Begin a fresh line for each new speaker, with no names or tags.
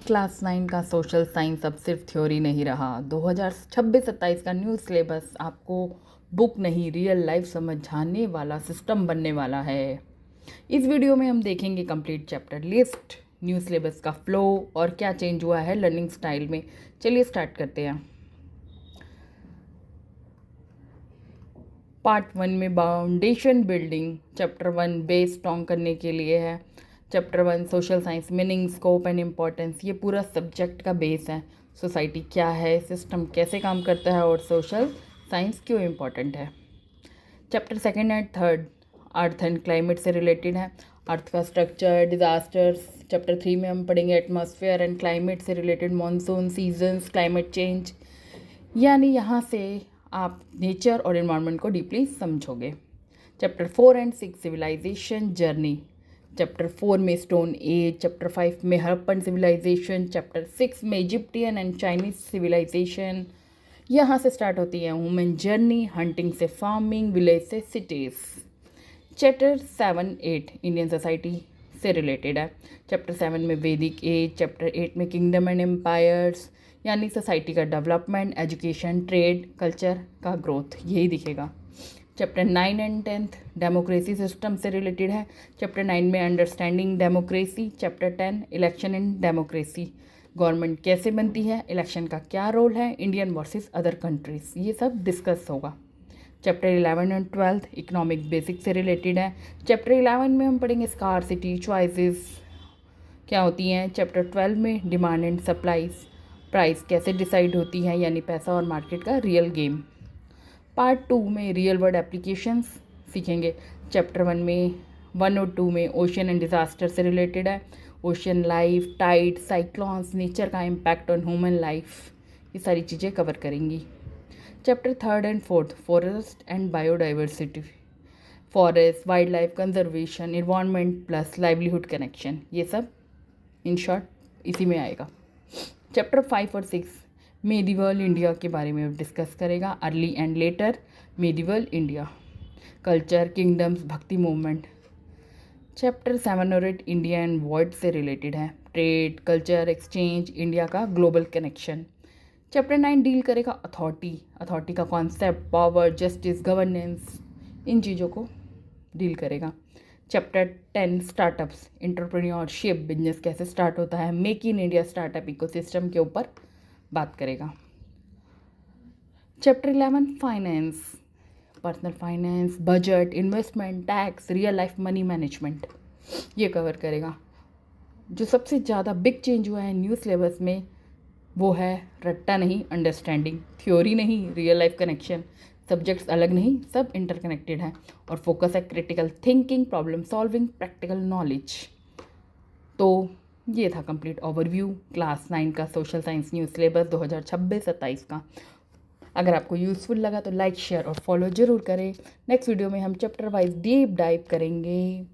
Class 9 का social science अब सिर्फ थ्योरी नहीं रहा। 2026-27 का न्यू सिलेबस आपको बुक नहीं, रियल लाइफ समझाने वाला सिस्टम बनने वाला है। इस वीडियो में हम देखेंगे complete chapter list, new syllabus का फ्लो और क्या चेंज हुआ है लर्निंग स्टाइल में। चलिए स्टार्ट करते हैं। पार्ट 1 में foundation building, chapter 1 base strong करने के लिए है। Chapter 1 social science meaning, scope and importance, ये पूरा सब्जेक्ट का बेस है। सोसाइटी क्या है, सिस्टम कैसे काम करता है और सोशल साइंस क्यों इम्पोर्टेंट है। Chapter 2 and 3 earth and climate से रिलेटेड है। अर्थ का स्ट्रक्चर, डिजास्टर्स। चैप्टर 3 में हम पढ़ेंगे एटमॉस्फेयर एंड क्लाइमेट से related, monsoon, seasons, climate change. यानी यहाँ से आप नेचर और इन्वायरमेंट को डीपली समझोगे। Chapter 4 and 6 civilization journey. Chapter 4 में स्टोन एज, चैप्टर 5 में हड़प्पन सिविलाइजेशन, चैप्टर 6 में इजिप्टियन एंड चाइनीज सिविलाइजेशन। यहाँ से स्टार्ट होती है ह्यूमन जर्नी, हंटिंग से फार्मिंग, विलेज से सिटीज़। चैप्टर 7-8 इंडियन सोसाइटी से रिलेटेड है। चैप्टर 7 में वैदिक एज, चैप्टर 8 में किंगडम एंड एम्पायर्स, यानी सोसाइटी का डेवलपमेंट, एजुकेशन, ट्रेड, कल्चर का ग्रोथ, यही दिखेगा। चैप्टर 9 एंड 10 डेमोक्रेसी सिस्टम से रिलेटेड है। चैप्टर 9 में understanding democracy, chapter 10 election in democracy, government कैसे बनती है, इलेक्शन का क्या रोल है, इंडियन वर्सेस अदर कंट्रीज, ये सब डिस्कस होगा। चैप्टर 11 एंड 12 इकोनॉमिक बेसिक से रिलेटेड है। चैप्टर 11 में हम पढ़ेंगे स्कार्सिटी, चॉइसेस क्या होती हैं। चैप्टर 12 में डिमांड एंड सप्लाईज, प्राइस कैसे डिसाइड होती है, यानी पैसा और मार्केट का रियल गेम। पार्ट 2 में रियल वर्ल्ड एप्लीकेशंस सीखेंगे। चैप्टर 1 और 2 में ओशन एंड डिजास्टर से रिलेटेड है। Ocean life, tide, cyclones, nature का इम्पैक्ट ऑन ह्यूमन लाइफ, ये सारी चीज़ें कवर करेंगी। Chapter 3 and 4 forest and biodiversity, forest, wild life conservation, environment plus livelihood connection, ये सब इन शॉर्ट इसी में आएगा। चैप्टर 5 और 6 मेडिवल इंडिया के बारे में डिस्कस करेगा। Early and later medieval India, culture, kingdoms, भक्ति मूवमेंट। चैप्टर 7 और 8 इंडिया एंड वर्ल्ड से रिलेटेड है। ट्रेड, कल्चर, एक्सचेंज, इंडिया का ग्लोबल कनेक्शन। चैप्टर 9 डील करेगा अथॉरिटी का कॉन्सेप्ट, पावर, जस्टिस, गवर्नेंस, इन चीज़ों को डील करेगा। चैप्टर 10 स्टार्टअप्स, एंटरप्रेन्योरशिप, बिजनेस कैसे स्टार्ट होता है, make in India startup ecosystem के ऊपर बात करेगा। Chapter 11 finance, personal finance, budget, investment, tax, real life money management, ये कवर करेगा। जो सबसे ज़्यादा बिग चेंज हुआ है न्यू सिलेबस में वो है रट्टा नहीं, अंडरस्टैंडिंग, थ्योरी नहीं, रियल लाइफ कनेक्शन, सब्जेक्ट्स अलग नहीं, सब इंटरकनेक्टेड हैं और फोकस है critical thinking, problem solving, practical knowledge. तो ये था कंप्लीट ओवरव्यू क्लास 9 का सोशल साइंस न्यू सिलेबस 2026-27 का। अगर आपको यूज़फुल लगा तो लाइक, शेयर और फॉलो ज़रूर करें। नेक्स्ट वीडियो में हम चैप्टर वाइज डीप डाइव करेंगे।